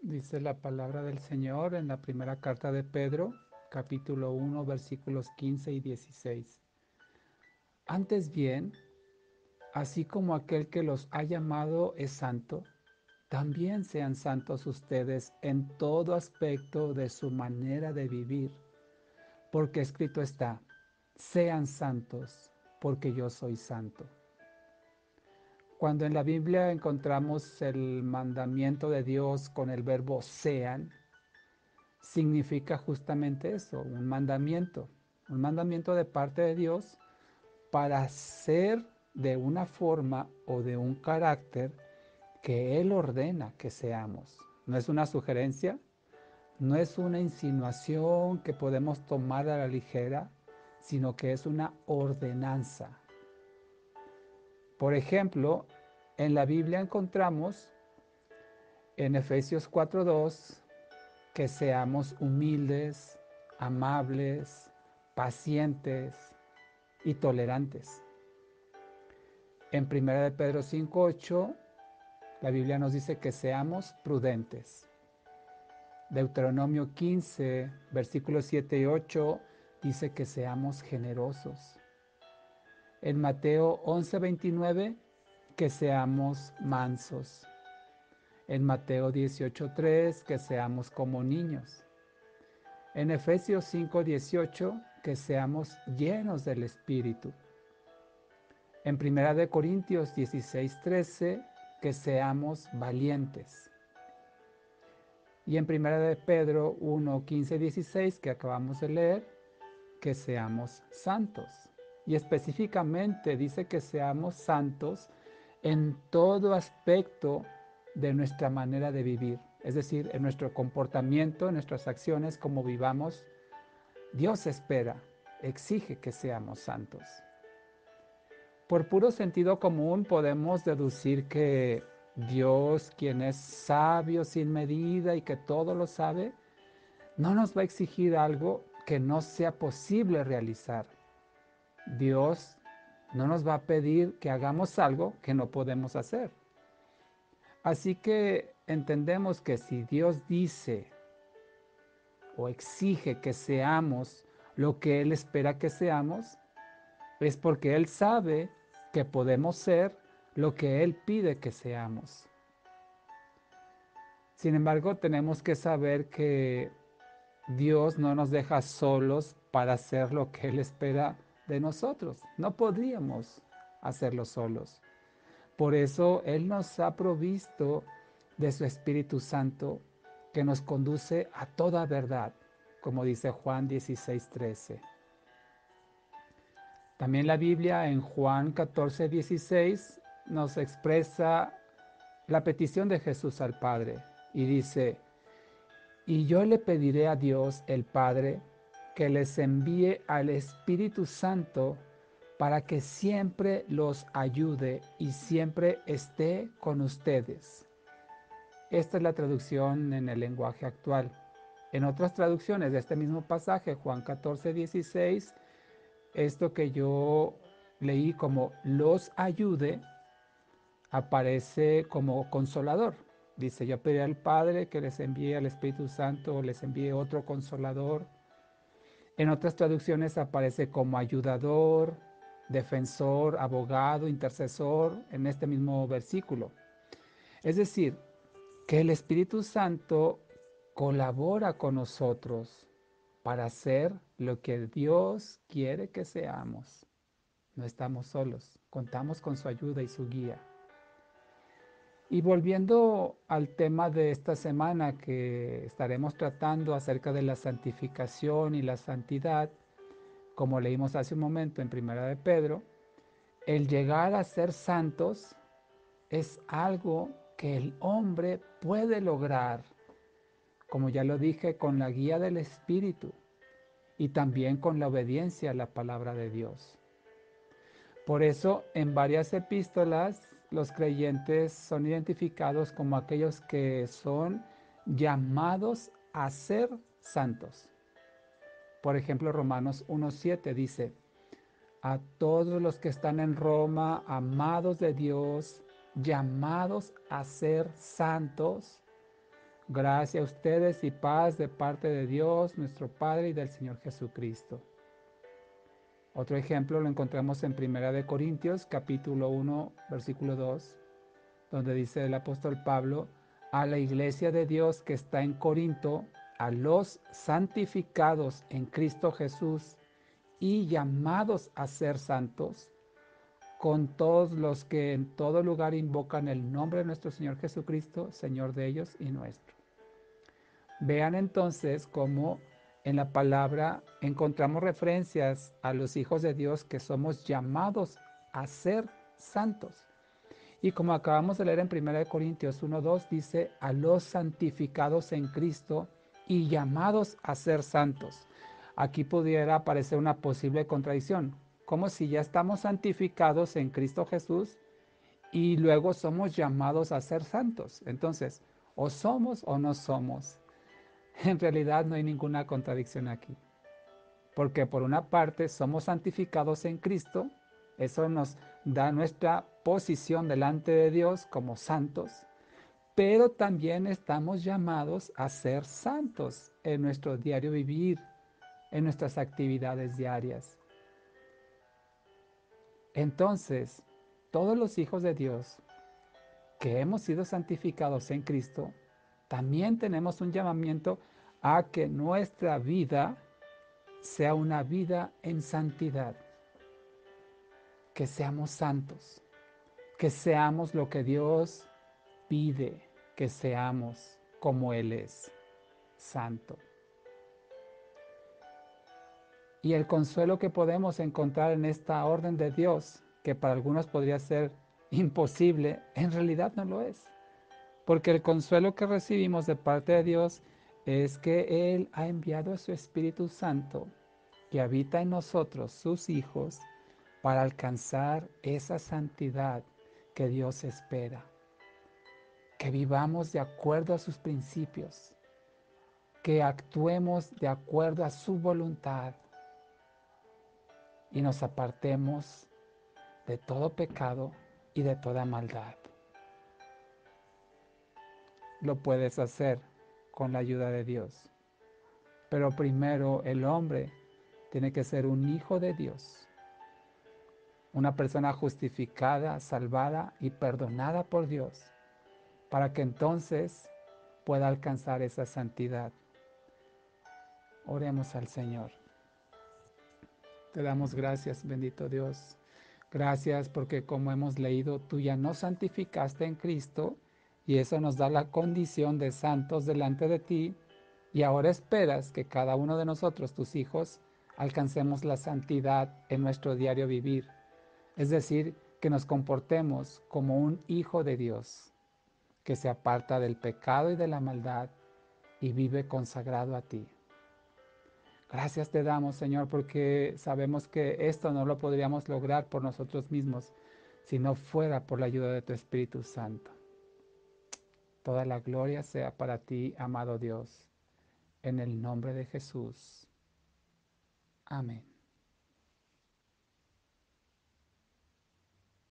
Dice la palabra del Señor en la primera carta de Pedro, capítulo 1, versículos 15 y 16. Antes bien, así como aquel que los ha llamado es santo, también sean santos ustedes en todo aspecto de su manera de vivir, porque escrito está, sean santos, porque yo soy santo. Cuando en la Biblia encontramos el mandamiento de Dios con el verbo sean, significa justamente eso, un mandamiento de parte de Dios para ser de una forma o de un carácter que Él ordena que seamos. No es una sugerencia, no es una insinuación que podemos tomar a la ligera, sino que es una ordenanza. Por ejemplo, en la Biblia encontramos en Efesios 4:2 que seamos humildes, amables, pacientes y tolerantes. En 1 de Pedro 5:8, la Biblia nos dice que seamos prudentes. Deuteronomio 15, versículos 7 y 8, dice que seamos generosos. En Mateo 11:29, que seamos mansos. En Mateo 18:3, que seamos como niños. En Efesios 5:18, que seamos llenos del Espíritu. En Primera de Corintios 16:13, que seamos valientes. Y en Primera de Pedro 1:15-16, que acabamos de leer, que seamos santos. Y específicamente dice que seamos santos en todo aspecto de nuestra manera de vivir, es decir, en nuestro comportamiento, en nuestras acciones, como vivamos. Dios espera, exige que seamos santos. Por puro sentido común podemos deducir que Dios, quien es sabio sin medida y que todo lo sabe, no nos va a exigir algo que no sea posible realizar. Dios no nos va a pedir que hagamos algo que no podemos hacer. Así que entendemos que si Dios dice o exige que seamos lo que Él espera que seamos, es porque Él sabe que podemos ser lo que Él pide que seamos. Sin embargo, tenemos que saber que Dios no nos deja solos para hacer lo que Él espera de nosotros. No podríamos hacerlo solos. Por eso Él nos ha provisto de su Espíritu Santo que nos conduce a toda verdad, como dice Juan 16:13. También la Biblia en Juan 14:16 nos expresa la petición de Jesús al Padre y dice, y yo le pediré a Dios el Padre que les envíe al Espíritu Santo para que siempre los ayude y siempre esté con ustedes. Esta es la traducción en el lenguaje actual. En otras traducciones de este mismo pasaje, Juan 14:16, esto que yo leí como los ayude, aparece como consolador. Dice, yo pediré al Padre que les envíe al Espíritu Santo o les envíe otro consolador. En otras traducciones aparece como ayudador, defensor, abogado, intercesor, en este mismo versículo. Es decir, que el Espíritu Santo colabora con nosotros para hacer lo que Dios quiere que seamos. No estamos solos, contamos con su ayuda y su guía. Y volviendo al tema de esta semana que estaremos tratando acerca de la santificación y la santidad, como leímos hace un momento en Primera de Pedro, el llegar a ser santos es algo que el hombre puede lograr, como ya lo dije, con la guía del Espíritu y también con la obediencia a la palabra de Dios. Por eso, en varias epístolas, los creyentes son identificados como aquellos que son llamados a ser santos. Por ejemplo, Romanos 1:7 dice, a todos los que están en Roma, amados de Dios, llamados a ser santos, Gracia a ustedes y paz de parte de Dios, nuestro Padre y del Señor Jesucristo. Otro ejemplo lo encontramos en Primera de Corintios, capítulo 1, versículo 2, donde dice el apóstol Pablo: a la iglesia de Dios que está en Corinto, a los santificados en Cristo Jesús y llamados a ser santos, con todos los que en todo lugar invocan el nombre de nuestro Señor Jesucristo, Señor de ellos y nuestro. Vean entonces cómo en la palabra encontramos referencias a los hijos de Dios que somos llamados a ser santos. Y como acabamos de leer en 1 Corintios 1:2, dice: a los santificados en Cristo y llamados a ser santos. Aquí pudiera aparecer una posible contradicción, como si ya estamos santificados en Cristo Jesús y luego somos llamados a ser santos. Entonces, o somos o no somos. En realidad no hay ninguna contradicción aquí, porque por una parte somos santificados en Cristo, eso nos da nuestra posición delante de Dios como santos, pero también estamos llamados a ser santos en nuestro diario vivir, en nuestras actividades diarias. Entonces, todos los hijos de Dios que hemos sido santificados en Cristo, también tenemos un llamamiento a que nuestra vida sea una vida en santidad, que seamos santos, que seamos lo que Dios pide que seamos, como Él es, santo. Y el consuelo que podemos encontrar en esta orden de Dios, que para algunos podría ser imposible, en realidad no lo es. Porque el consuelo que recibimos de parte de Dios es que Él ha enviado a su Espíritu Santo, que habita en nosotros, sus hijos, para alcanzar esa santidad que Dios espera. Que vivamos de acuerdo a sus principios, que actuemos de acuerdo a su voluntad y nos apartemos de todo pecado y de toda maldad. Lo puedes hacer con la ayuda de Dios. Pero primero el hombre tiene que ser un hijo de Dios, una persona justificada, salvada y perdonada por Dios, para que entonces pueda alcanzar esa santidad. Oremos al Señor. Te damos gracias, bendito Dios. Gracias porque, como hemos leído, tú ya nos santificaste en Cristo y eso nos da la condición de santos delante de ti, y ahora esperas que cada uno de nosotros, tus hijos, alcancemos la santidad en nuestro diario vivir. Es decir, que nos comportemos como un hijo de Dios, que se aparta del pecado y de la maldad y vive consagrado a ti. Gracias te damos, Señor, porque sabemos que esto no lo podríamos lograr por nosotros mismos, si no fuera por la ayuda de tu Espíritu Santo. Toda la gloria sea para ti, amado Dios, en el nombre de Jesús. Amén.